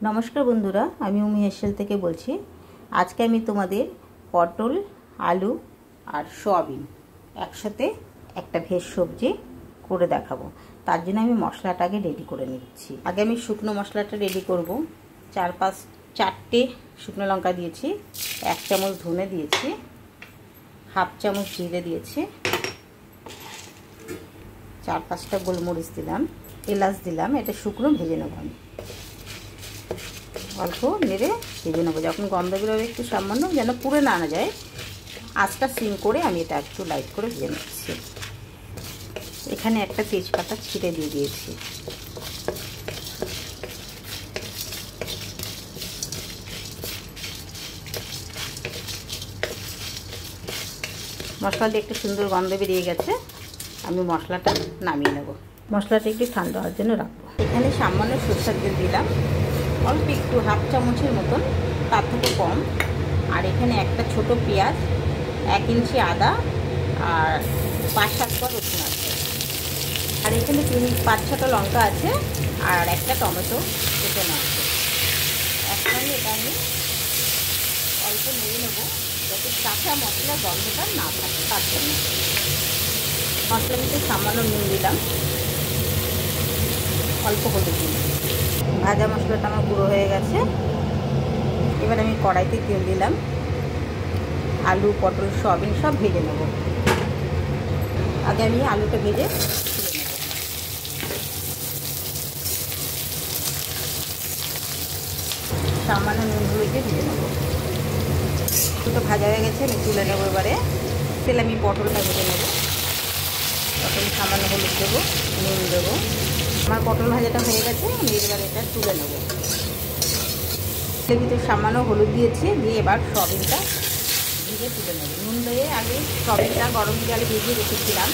নমস্কার বন্ধুরা, আমি উমি হেসেল থেকে বলছি। আজকে আমি তোমাদের পটল, আলু আর সয়াবিন একসাথে একটা ভেজ সবজি করে দেখাবো। তার জন্য আমি মশলাটাকে রেডি করে নিচ্ছি। আগে আমি শুকনো মশলাটা রেডি করব। 4-5-4টে শুকনো লঙ্কা দিয়েছি, 1 চামচ ধনে দিয়েছি, হাফ চামচ জিরে দিয়েছি, 4-5টা গোলমরিচ দিলাম, এলাচ দিলাম। এটা শুকনো ভেজে নেব আমি, অল্প নেড়ে ভেজে নেবো। যখন গন্ধ বেরোবে একটু সামান্য, যেন পুড়ে না যায়, আঁচটা সিম করে আমি এটা একটু লাইট করে ভেজে নিচ্ছি। এখানে একটা তেজপাতা ছিঁড়ে দিয়ে দিয়েছি। মশলাটা একটু সুন্দর গন্ধ বেরিয়ে গেছে, আমি মশলাটা নামিয়ে নেব। মশলাটা একটু ঠান্ডা হওয়ার জন্য রাখবো। এখানে সামান্য সরষের তেল দিলাম, অল্প একটু, হাফ চামচের মতন, তার থেকে কম। আর এখানে একটা ছোট পেঁয়াজ, 1 ইঞ্চি আদা আর 5-7 কোয়া রসুন আছে। আর এখানে 5-6টা লঙ্কা আছে আর একটা টমেটো কেটে নেওয়া আছে। একসঙ্গে এটা আমি অল্প নেড়ে নেবো, যাতে কাঁচা মশলার গন্ধটা না থাকে, তার জন্য। মশলার ভিতরে সামান্য নুন দিলাম, অল্প হলুদ দিলাম। ভাজা মশলাটা আমার গুঁড়ো হয়ে গেছে। এবার আমি কড়াইতে তেল দিলাম, আলু, পটল, সয়াবিন সব ভেজে নেব। আগে আমি আলুটা ভেজে তুলে নেব। সামান্য নুন হলুদ দিয়ে ভেজে নেব। দুটো ভাজা হয়ে গেছে, আমি তুলে নেবো। এবারে তেলে আমি পটলটা ভেজে নেব। পটল সামান্য হলুদ দেবো, নুন দেবো। আমার পটল ভাজাটা হয়ে গেছে, আমি এবার এটা তুলে নেব। এর ভিতরে সামান্য হলুদ দিয়েছি, দিয়ে এবার সয়াবিনটা ভেজে তুলে নেব। নুন দিয়ে আগে সয়াবিনটা গরম জলে ভিজিয়ে রেখেছিলাম,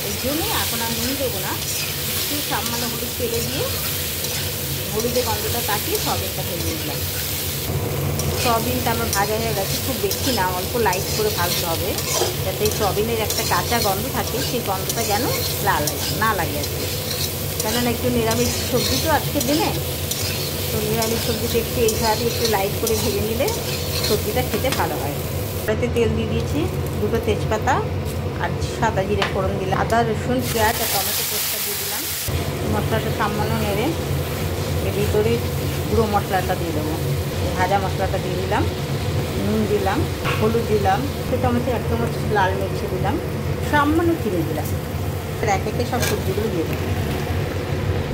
এই জন্যই এখন আর নুন দেবো না। একটু সামান্য হলুদ তেলে দিয়ে হলুদের গন্ধটা কাটিয়ে সয়াবিনটা ভেজে নিলাম। সয়াবিনটা আমার ভাজা হয়ে গেছে, খুব বেশি না, অল্প লাইট করে ভাজতে হবে, যাতে সয়াবিনের একটা কাঁচা গন্ধ থাকে, সেই গন্ধটা যেন না লাগে আর কি। কেননা একটু নিরামিষ সবজি তো আজকের দিনে, তো নিরামিষ সবজিটা একটু এইভাবে একটু লাইট করে ভেজে নিলে সবজিটা খেতে ভালো হয়। কড়াইতে তেল দিয়ে দিয়েছি, 2টো তেজপাতা আর সাদা জিরে ফোড়ন দিলাম, আদা, রসুন, পেঁয়াজ আর টমেটো পেস্টটা দিয়ে দিলাম। মশলাটা সামান্য নেড়ে এর ভিতরে গুঁড়ো মশলাটা দিয়ে দেবো। ভাজা মশলাটা দিয়ে দিলাম, নুন দিলাম, হলুদ দিলাম, 2 চামচে 1 চামচ লাল মির্চি দিলাম, সামান্য চিনি দিলাম। এক একে সব সবজিগুলো দিয়ে দিলাম।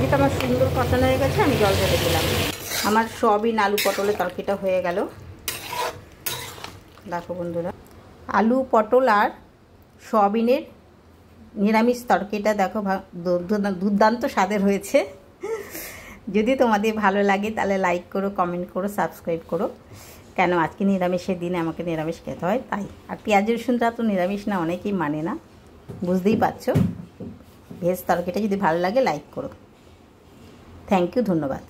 যেটা আমার সুন্দর কষানো হয়ে গেছে, আমি জল ঢেলে দিলাম। আমার সয়াবিন, আলু, পটলের তরকারিটা হয়ে গেল। দেখো বন্ধুরা, আলু, পটল আর সয়াবিনের নিরামিষ তরকারিটা দেখো দুর্দান্ত স্বাদের হয়েছে। যদি তোমাদের ভালো লাগে তাহলে লাইক করো, কমেন্ট করো, সাবস্ক্রাইব করো। কেন আজকে নিরামিষের দিনে আমাকে নিরামিষ খেতে হয় তাই। আর পেঁয়াজ রসুনটা তো নিরামিষ না, অনেকেই মানে না, বুঝতেই পারছো। ভেজ তরকারিটা যদি ভালো লাগে লাইক করো। থ্যাংক ইউ, ধন্যবাদ।